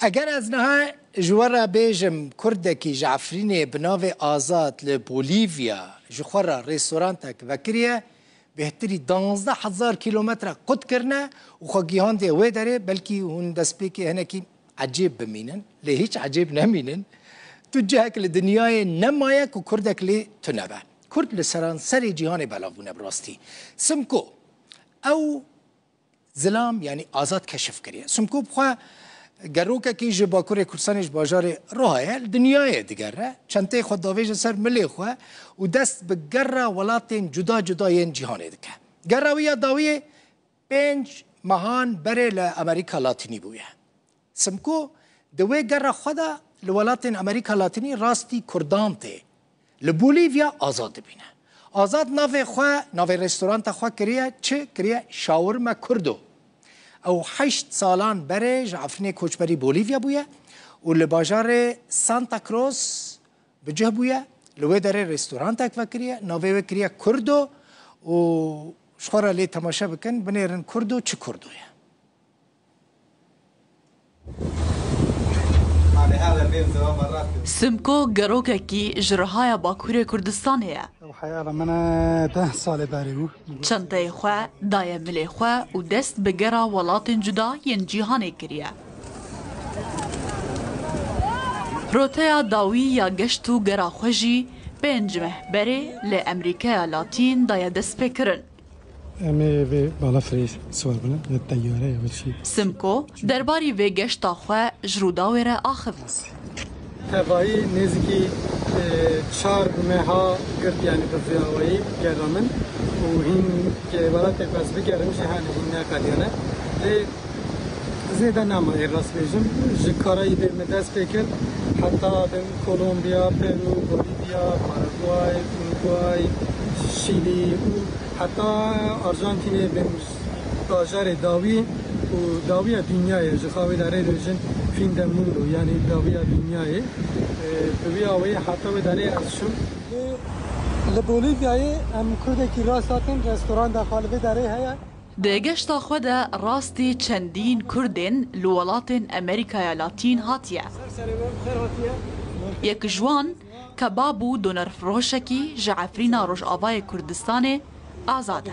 اگر از نها جوارا بیجم کردکی جعفرینه بناو آزاد لبولیویا جخورا رستورانتک وکریه بهتری 12,000 کیلومتر قد کرنه و خواگیهان ده وی داره بلکی هون دست بی که هنکی عجیب بمینن لی هیچ عجیب نمینن تو جهک لدنیای نمایه که کردک لی تو نبه کرد لسرانسر جهان بلاغونه براستی سمکو او زلام یعنی آزاد کشف کریه سمکو بخواه گروکه که جه باکور کردستانش باجار راهه دنیای دیگره چنته خود داویج سر ملی خواه و دست به گره ولاتین جدا جداین جهان دیگه گره ویا داویه 5 ماهان بره لامریکا لاتینی بویه سمکو دوی گره خودا لولاتین امریکا لاتینی راستی کردان ته لبولیویا آزاد بینه آزاد ناوی خواه ناوی رستوران خواه کریه چه کریه شاورما کردو او 8 سالان بره جعفرینه کوچبری بولیویا بویه و لباجار سانتا کروز بجه بویه لوی داره رستوران تک وکریه ناوی وکریه کردو و شخورا لی تماشا بکن بنیرن کردو چه کردویه سمکو گروککی جرهای باکور کردستانیه من 10 سال بریو چنده خواه دای ملی خواه و دست بگره ولاتن جدا ین جیهانه کریه روتیا داوی یا گشتو گره خوشی پنجمه بره لی امریکا لاتین دای دست بکرن امی بالا فریز سوار بنا یا تیاره یا چی سمکو درباری وی گشتا خواه جروداویره آخف هوایی نزدیکی 4 ماه گرد یعنی بفیاوایی گرامن و این که ولات پس بگرمش هنی این نکردیانه زیاده نمایی راست بیشم جکارایی به دست بکر حتی به کولومبیا، پرو، بولیویا، پاراگوای، اوروگوای، شیلی و حتی آرژانتین به باجار داوی و داوی دنیای جخاوی داره روزن فین دموندو یعنی داوی دنیای دوی آوی حتی به داره ازشون لبولیویای ام کرده کی راستاتن رستوران داخل به داره هیا دگشتا خود راستی چندین کردین لولاتن امریکا لاتین هاتیه یک جوان کبابو دونر فروشکی جعفرینا روش آوای کردستان آزاده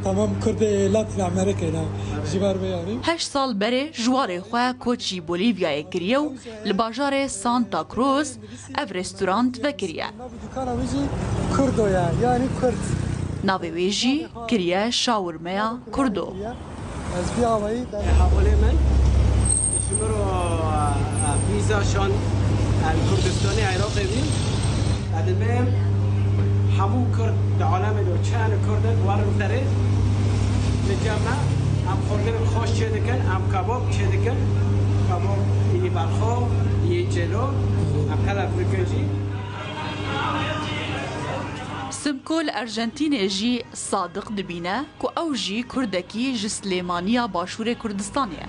تمام کرد لاتین امریکا نه جبار بیاری 8 سال بره جوار خواه کوچی بولیویا کریه و لباجار سانتا کروز اف رستورانت وکریه کردویا یعنی کرد ناوی ویجی کریه شاورمیا کردو از بیاوی در حواله من شمرو ویزا شان کردستانی عراقی بیم ادمیم همون کرد در عالم دو چند کردن وارم داره نجامه ام خوردن خوش چه دکن ام کباب چه دکن کباب اینی برخو یه جلو ام کلاب بکنجی سمکول ارجنتین جی صادق دبینه که او جی کردکی جسلیمانیا باشور کردستانیه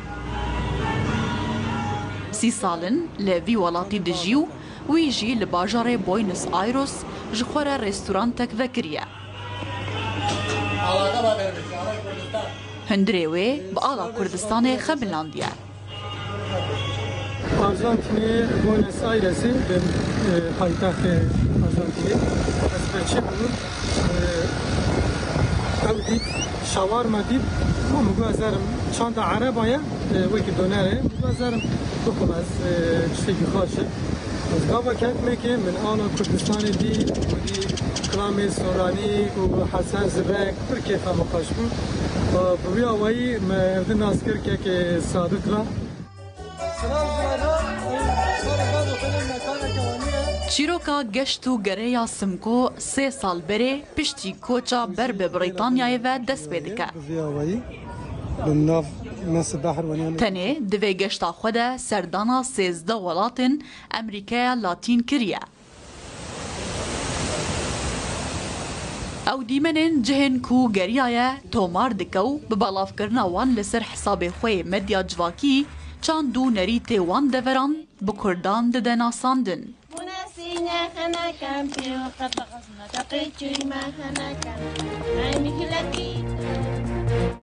30 سالن لوی ولاتی دجیو وی جی لباجار بوینس آیروس جخور رستورانتک وکریه هندریوی با آلا کردستان خبلاندیه آرژانتین بوینس آیرسی به پایتخت آرژانتین از بچه بود او دید شاورما دید ما مگو ازارم چند عربایه وکی دونره مگو ازارم بخون از چشتی خواشه از قابا کت میکه من آنو کردستان دی کلام سورانی و حسن زبک پر کیفه مخاش بود و بوی آوایی مردن ناسکر که صادق را چیروکا گشتو گره سمکو 3 سال بره پشتی کوچا بر به بریتانیای و دست بدکه تنه دوی گشتا خود سردانا 13 ولاتن امریکا لاتین کریه او دیمنن جهن کو گریایه تومار دکو ببالاف کرنا وان لسر حساب خوی مدیا جواکی چان دو نریت وان دوران بکردان ده ناساندن Munasinya hanakan piu kata kasna tapi cuma hanakan. Nah ini lagi.